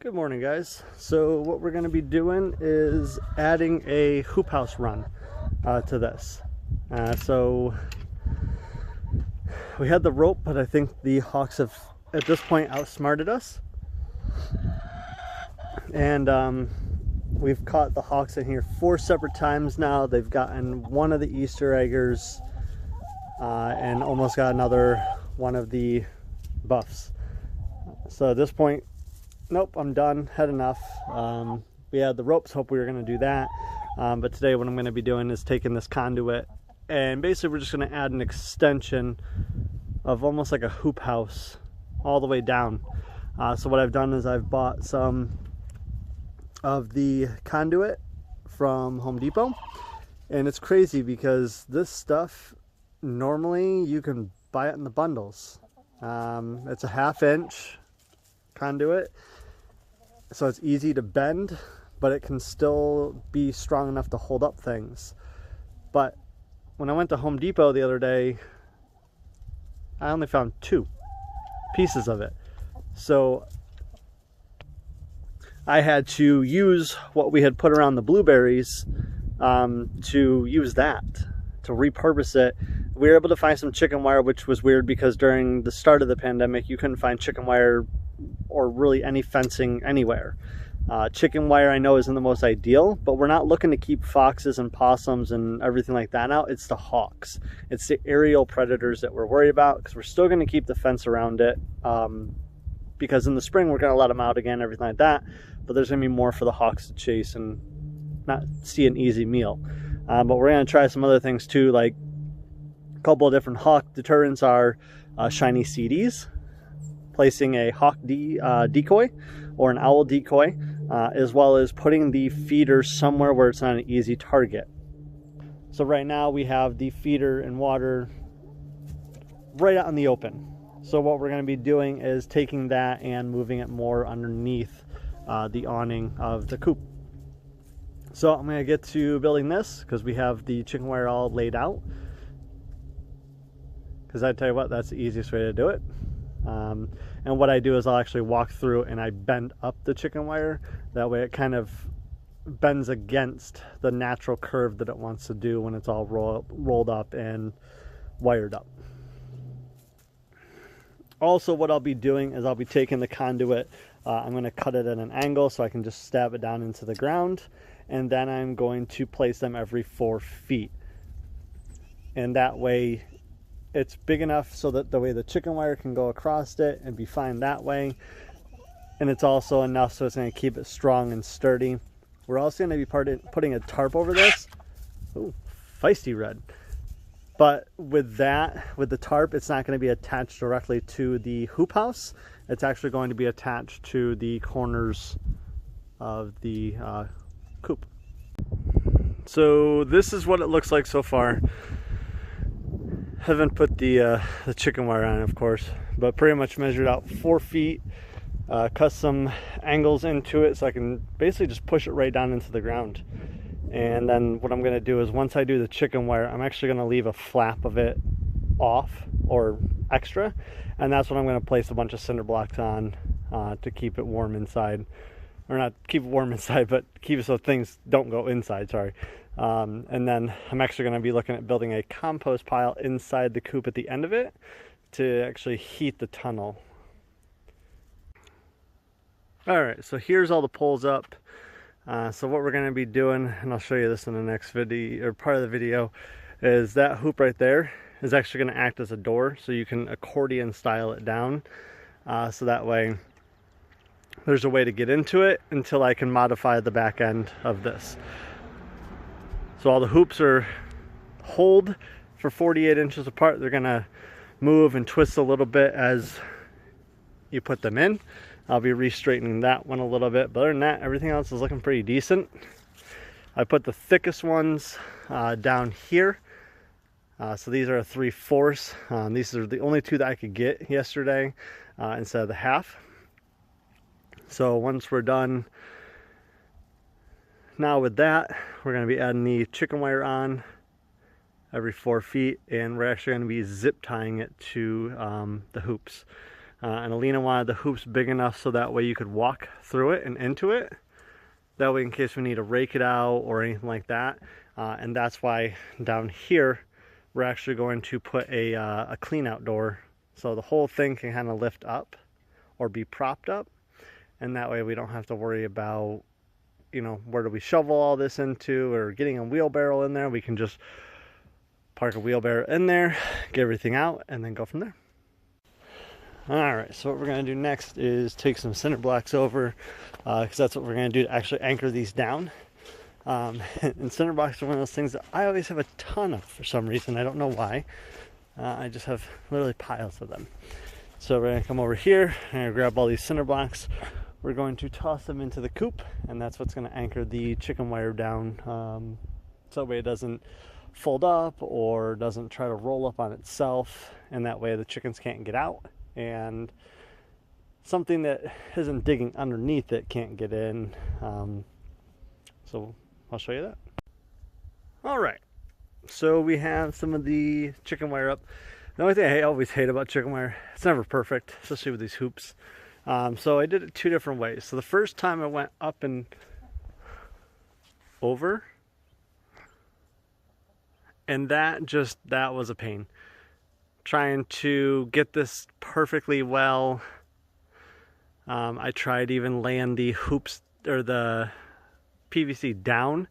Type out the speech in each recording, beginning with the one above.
Good morning, guys. So what we're going to be doing is adding a hoop house run to this. So we had the rope, but I think the hawks have at this point outsmarted us. And we've caught the hawks in here 4 separate times now. They've gotten one of the Easter eggers and almost got another one of the buffs. So at this point, nope, I'm done, had enough. We had the ropes, hope we were going to do that. But today what I'm going to be doing is taking this conduit and basically we're just going to add an extension of almost like a hoop house all the way down. So what I've done is I've bought some of the conduit from Home Depot. And it's crazy because this stuff, normally you can buy it in the bundles. It's a 1/2 inch conduit. So it's easy to bend, but it can still be strong enough to hold up things. But when I went to Home Depot the other day, I only found 2 pieces of it. So I had to use what we had put around the blueberries to use that, to repurpose it. We were able to find some chicken wire, which was weird because during the start of the pandemic, you couldn't find chicken wire or really any fencing anywhere. Chicken wire I know isn't the most ideal, but we're not looking to keep foxes and possums and everything like that out. It's the hawks. It's the aerial predators that we're worried about, because we're still going to keep the fence around it because in the spring we're going to let them out again, everything like that, but there's going to be more for the hawks to chase and not see an easy meal. But we're going to try some other things too, like a couple of different hawk deterrents are shiny CDs, placing a hawk decoy or an owl decoy, as well as putting the feeder somewhere where it's not an easy target. So right now we have the feeder and water right out in the open. So what we're going to be doing is taking that and moving it more underneath the awning of the coop. So I'm going to get to building this because we have the chicken wire all laid out. Because I tell you what, that's the easiest way to do it. And what I do is I'll actually walk through and I bend up the chicken wire. That way it kind of bends against the natural curve that it wants to do when it's all rolled up and wired up. Also, what I'll be doing is I'll be taking the conduit, I'm going to cut it at an angle so I can just stab it down into the ground, and then I'm going to place them every 4 feet. And that way it's big enough so that the way the chicken wire can go across it and be fine that way. And it's also enough so it's going to keep it strong and sturdy. We're also going to be putting a tarp over this. Ooh, feisty red. But with that, with the tarp, it's not going to be attached directly to the hoop house. It's actually going to be attached to the corners of the coop. So this is what it looks like so far. Haven't put the chicken wire on, of course, but pretty much measured out 4 feet, cut some angles into it so I can basically just push it right down into the ground. And then what I'm going to do is once I do the chicken wire, I'm actually going to leave a flap of it off or extra, and that's what I'm going to place a bunch of cinder blocks on to keep it warm inside. Or not keep it warm inside, but keep it so things don't go inside, sorry. And then I'm actually going to be looking at building a compost pile inside the coop at the end of it to actually heat the tunnel. Alright, so here's all the poles up. So what we're going to be doing, and I'll show you this in the next video, or part of the video, is that hoop right there is actually going to act as a door, so you can accordion style it down. So that way there's a way to get into it until I can modify the back end of this. So all the hoops are holed for 48 inches apart. They're going to move and twist a little bit as you put them in. I'll be re-straightening that one a little bit, but other than that, everything else is looking pretty decent. I put the thickest ones down here. So these are a 3/4. These are the only 2 that I could get yesterday instead of the 1/2. So once we're done now with that, we're going to be adding the chicken wire on every 4 feet, and we're actually going to be zip tying it to the hoops. And Alina wanted the hoops big enough so that way you could walk through it and into it. That way in case we need to rake it out or anything like that. And that's why down here we're actually going to put a clean out door, so the whole thing can kind of lift up or be propped up, and that way we don't have to worry about, you know, where do we shovel all this into or getting a wheelbarrow in there. We can just park a wheelbarrow in there, get everything out, and then go from there. Alright, so what we're going to do next is take some cinder blocks over, because that's what we're going to do to actually anchor these down. And cinder blocks are one of those things that I always have a ton of for some reason. I don't know why. I just have literally piles of them. So we're going to come over here and grab all these cinder blocks. We're going to toss them into the coop, and that's what's going to anchor the chicken wire down, so that way it doesn't fold up or doesn't try to roll up on itself, and that way the chickens can't get out, and something that isn't digging underneath it can't get in. So I'll show you that. Alright, so we have some of the chicken wire up. The only thing I always hate about chicken wire, it's never perfect, especially with these hoops. So I did it two different ways. So the first time I went up and over, and that was a pain. Trying to get this perfectly well. I tried even laying the hoops or the PVC down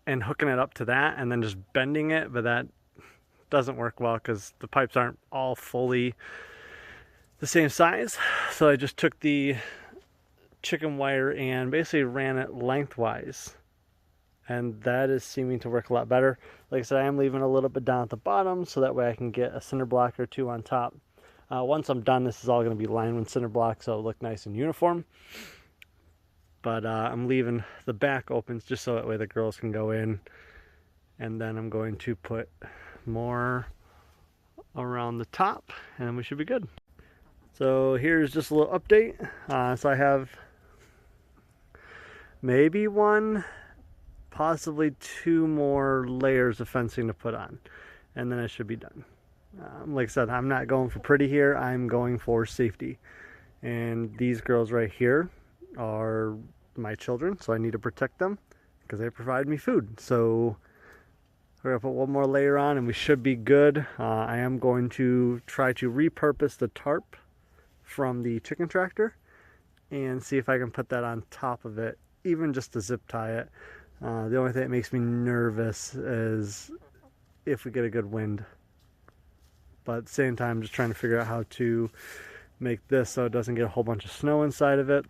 and hooking it up to that and then just bending it, but that doesn't work well because the pipes aren't all fully the same size. So I just took the chicken wire and basically ran it lengthwise, and that is seeming to work a lot better. Like I said, I am leaving a little bit down at the bottom so that way I can get a cinder block or two on top. Once I'm done, this is all going to be lined with cinder blocks, so it'll look nice and uniform. But I'm leaving the back open just so that way the girls can go in, and then I'm going to put more around the top, and we should be good. So here's just a little update. So I have maybe one, possibly two more layers of fencing to put on, and then I should be done. Like I said, I'm not going for pretty here, I'm going for safety. And these girls right here are my children, so I need to protect them because they provide me food. So we're going to put one more layer on and we should be good. I am going to try to repurpose the tarp from the chicken tractor and see if I can put that on top of it, even just to zip tie it. The only thing that makes me nervous is if we get a good wind. But at the same time, just trying to figure out how to make this so it doesn't get a whole bunch of snow inside of it.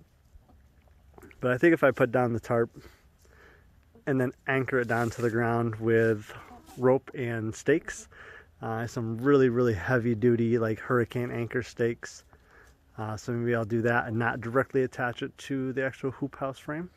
But I think if I put down the tarp and then anchor it down to the ground with rope and stakes, some really, really heavy duty like hurricane anchor stakes. So maybe I'll do that and not directly attach it to the actual hoop house frame.